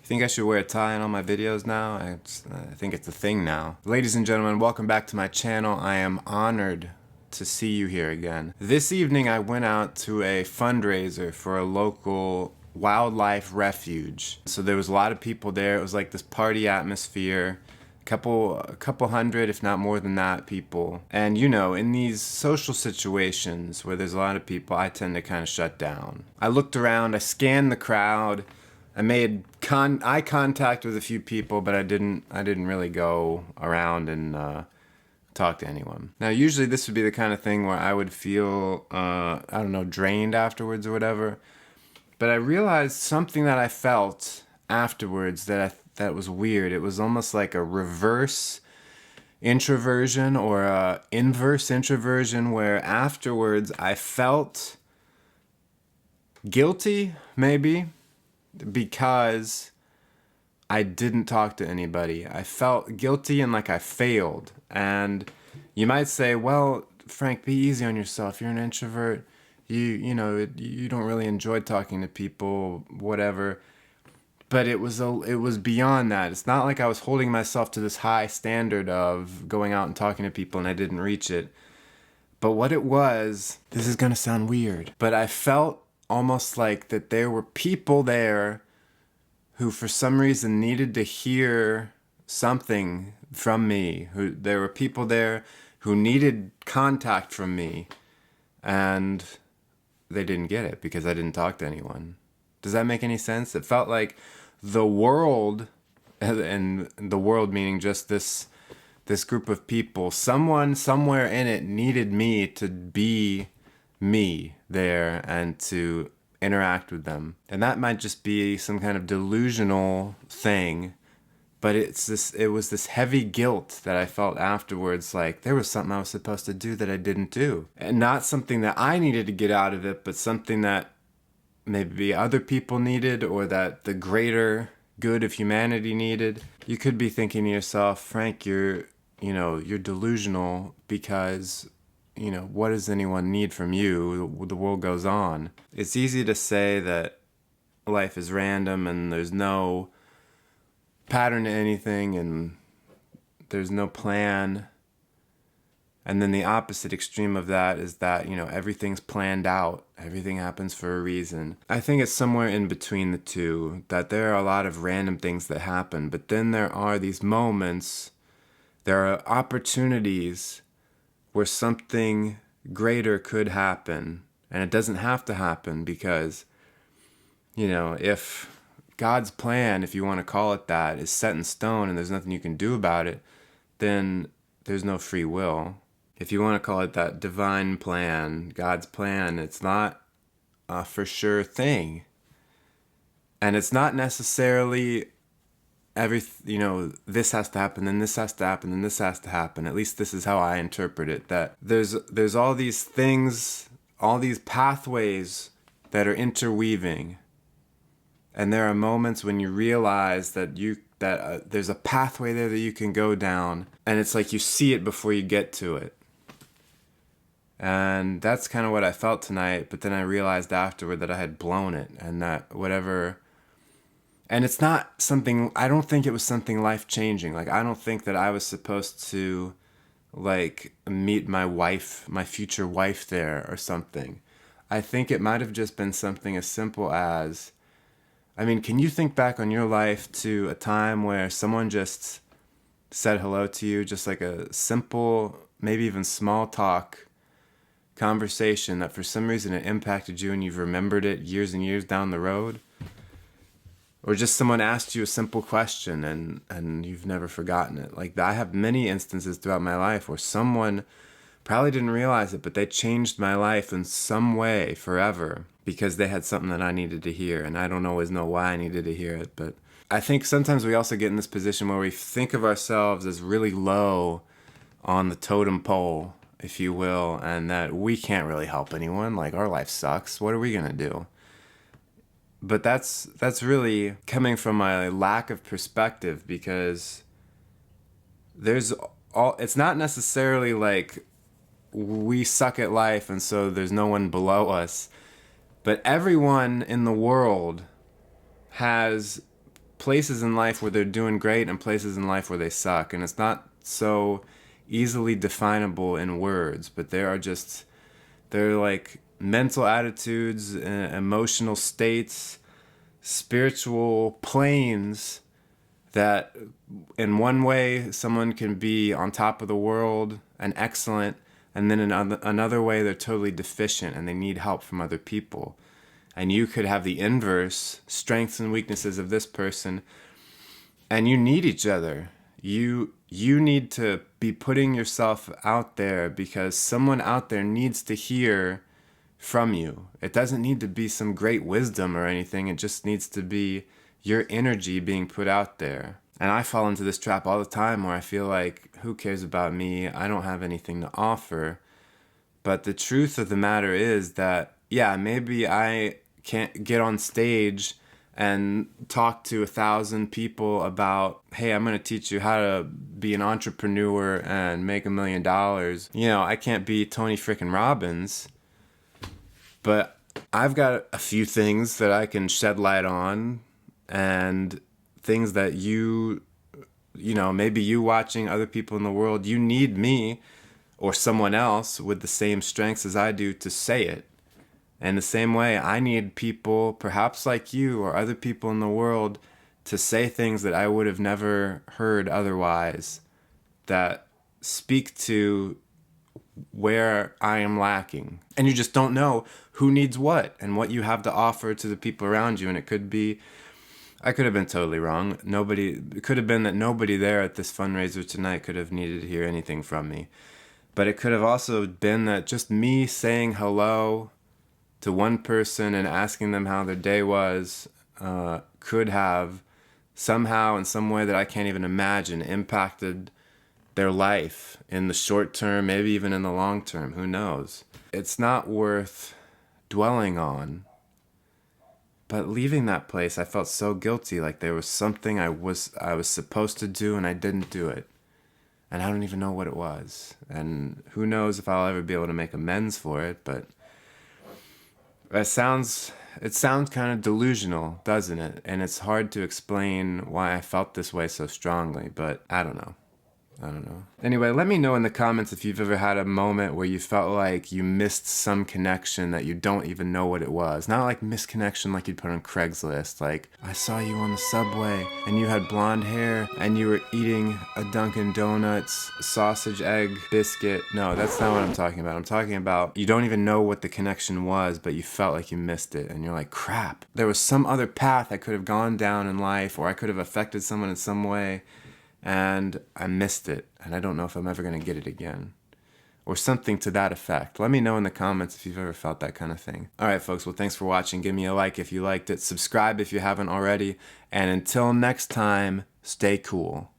You think I should wear a tie in all my videos now? I think it's a thing now. Ladies and gentlemen, welcome back to my channel. I am honored to see you here again. This evening I went out to a fundraiser for a local wildlife refuge. So there was a lot of people there. It was like this party atmosphere. A couple hundred, if not more than that, people. And you know, in these social situations where there's a lot of people, I tend to kind of shut down. I looked around, I scanned the crowd. I made eye contact with a few people, but I didn't really go around and talk to anyone. Now, usually this would be the kind of thing where I would feel, I don't know, drained afterwards or whatever. But I realized something that I felt afterwards that was weird. It was almost like a reverse introversion or a inverse introversion, where afterwards I felt guilty, maybe, because I didn't talk to anybody. I felt guilty and like I failed. And you might say, well, Frank, be easy on yourself. You're an introvert. You don't really enjoy talking to people, whatever. But it was beyond that. It's not like I was holding myself to this high standard of going out and talking to people and I didn't reach it. But what it was, this is gonna sound weird, but I felt almost like that there were people there who for some reason needed to hear something from me. There were people there who needed contact from me, and they didn't get it because I didn't talk to anyone. Does that make any sense? It felt like the world, and the world meaning just this group of people, someone somewhere in it needed me to be me there and to interact with them. And that might just be some kind of delusional thing, but it was this heavy guilt that I felt afterwards, like there was something I was supposed to do that I didn't do. And not something that I needed to get out of it, but something that maybe other people needed, or that the greater good of humanity needed. You could be thinking to yourself, Frank, you're delusional because, what does anyone need from you? The world goes on. It's easy to say that life is random and there's no pattern to anything and there's no plan. And then the opposite extreme of that is that, everything's planned out. Everything happens for a reason. I think it's somewhere in between the two, that there are a lot of random things that happen, but then there are these moments, there are opportunities where something greater could happen. And it doesn't have to happen because, if God's plan, if you want to call it that, is set in stone and there's nothing you can do about it, then there's no free will. If you want to call it that divine plan, God's plan, it's not a for sure thing. And it's not necessarily this has to happen, then this has to happen, then this has to happen. At least this is how I interpret it, that there's all these things, all these pathways that are interweaving. And there are moments when you realize that there's a pathway there that you can go down, and it's like you see it before you get to it. And that's kind of what I felt tonight, but then I realized afterward that I had blown it, and that whatever. And it's not something, I don't think it was something life-changing. Like, I don't think that I was supposed to, meet my wife, my future wife there or something. I think it might have just been something as simple as, can you think back on your life to a time where someone just said hello to you, just like a simple, maybe even small talk conversation that for some reason it impacted you and you've remembered it years and years down the road? Or just someone asked you a simple question and you've never forgotten it. Like, I have many instances throughout my life where someone probably didn't realize it, but they changed my life in some way forever because they had something that I needed to hear. And I don't always know why I needed to hear it, but I think sometimes we also get in this position where we think of ourselves as really low on the totem pole, if you will, and that we can't really help anyone. Like, our life sucks. What are we going to do? But that's really coming from my lack of perspective, because it's not necessarily like we suck at life and so there's no one below us, but everyone in the world has places in life where they're doing great and places in life where they suck. And it's not so easily definable in words, but they're like mental attitudes, emotional states, spiritual planes that in one way someone can be on top of the world and excellent, and then in another way they're totally deficient and they need help from other people. And you could have the inverse, strengths and weaknesses of this person, and you need each other. You need to be putting yourself out there because someone out there needs to hear from you. It doesn't need to be some great wisdom or anything. It just needs to be your energy being put out there. And I fall into this trap all the time where I feel like, who cares about me? I don't have anything to offer. But the truth of the matter is that, yeah, maybe I can't get on stage and talk to 1,000 people about, hey, I'm going to teach you how to be an entrepreneur and make $1 million. You know, I can't be Tony frickin' Robbins, but I've got a few things that I can shed light on, and things that you know, maybe you watching other people in the world, you need me or someone else with the same strengths as I do to say it. And the same way, I need people, perhaps like you or other people in the world, to say things that I would have never heard otherwise, that speak to where I am lacking. And you just don't know who needs what and what you have to offer to the people around you. And it could be, I could have been totally wrong. It could have been that nobody there at this fundraiser tonight could have needed to hear anything from me. But it could have also been that just me saying hello to one person and asking them how their day was could have somehow, in some way that I can't even imagine, impacted their life in the short term, maybe even in the long term. Who knows? It's not worth dwelling on. But leaving that place, I felt so guilty, like there was something I was supposed to do and I didn't do it. And I don't even know what it was. And who knows if I'll ever be able to make amends for it, but it sounds kind of delusional, doesn't it? And it's hard to explain why I felt this way so strongly, but I don't know. Anyway, let me know in the comments if you've ever had a moment where you felt like you missed some connection that you don't even know what it was. Not like misconnection like you'd put on Craigslist. Like, I saw you on the subway and you had blonde hair and you were eating a Dunkin' Donuts sausage egg biscuit. No, that's not what I'm talking about. I'm talking about you don't even know what the connection was, but you felt like you missed it. And you're like, crap, there was some other path I could have gone down in life, or I could have affected someone in some way. And I missed it, and I don't know if I'm ever going to get it again. Or something to that effect. Let me know in the comments if you've ever felt that kind of thing. Alright folks, well thanks for watching. Give me a like if you liked it. Subscribe if you haven't already. And until next time, stay cool.